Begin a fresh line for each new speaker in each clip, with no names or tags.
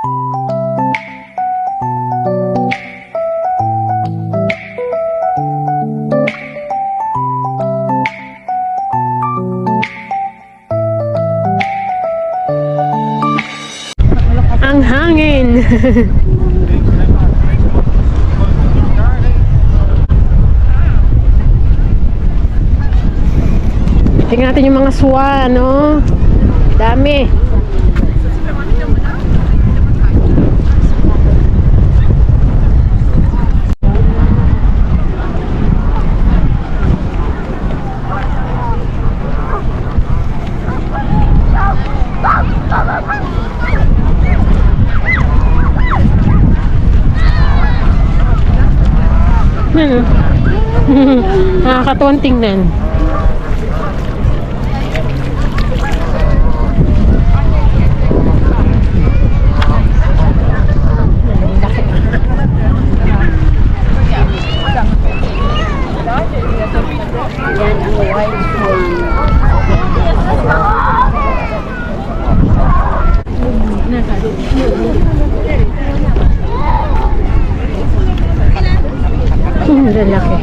Ang hangin. Tingnan natin yung mga swan, no? Dami. Nakakatuwang tingnan. Lalaki.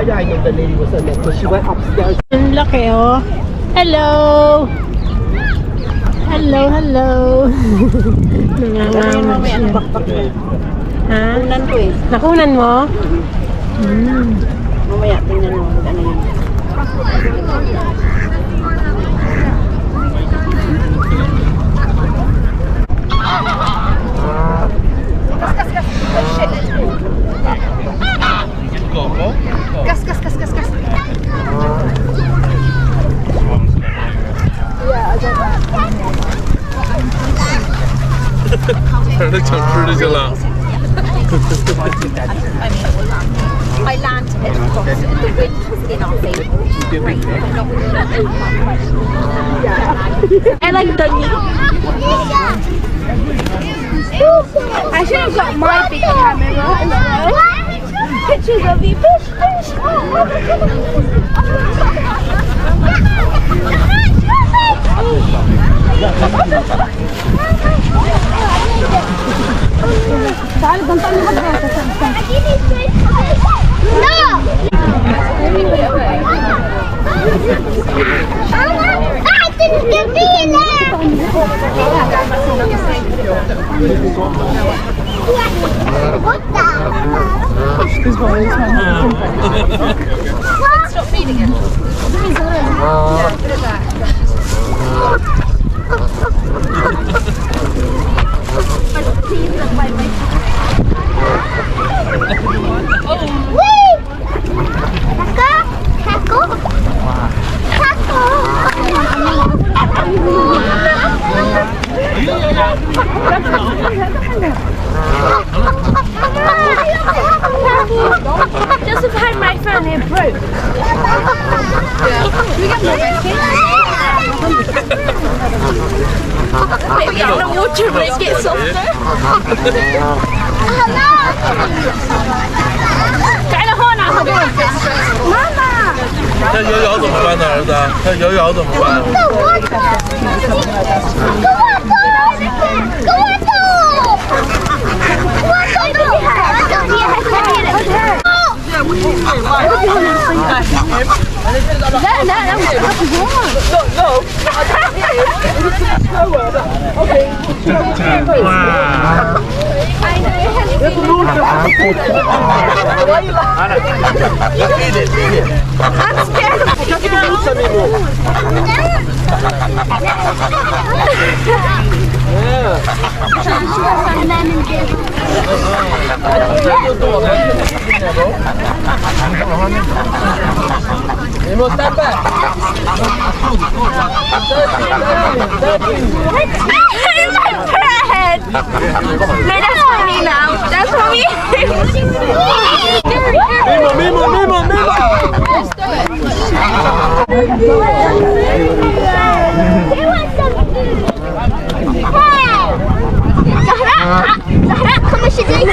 I know the lady was in there because she went upstairs.
Ang laki, oh. Hello! Hello, hello! Nangangaman siya. Ha?
Nakunan ko eh.
Nakunan mo?
Mamaya, tingnan mo. Ano yun?
Gas, gas, gas, gas, gas.
I landed at the bottom and the wind was in our face. I like Dunny. I should have got my big camera as well. Pictures of you. Fish, fish. Stop feeding it. Yeah, put it back. Just have had my phone here broke. Can we get more biscuits? Wait, we get the water but it gets softer. Hello! Kaya na ho na ako. Mama!
这摇摇怎么办呢，儿子？这摇摇怎么办？
你们三百。
Made us for me now. That's for me.
Mimo.
Zahra, come on, she's in.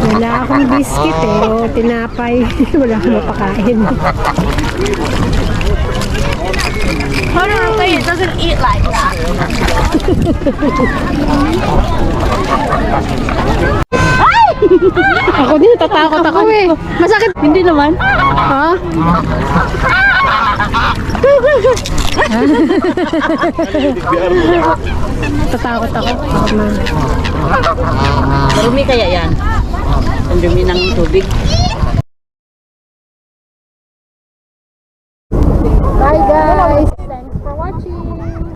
Wala akong biscuit eh. O, tinapay. Wala akong mapakain.
Hold on, I'll tell you, it doesn't eat like that.
Ako din, natatakot ako eh. Masakit. Hindi naman. Ha? Natatakot ako.
Marumi kaya yan? Ang dumi ng tubig.
Bye guys. Thanks for watching.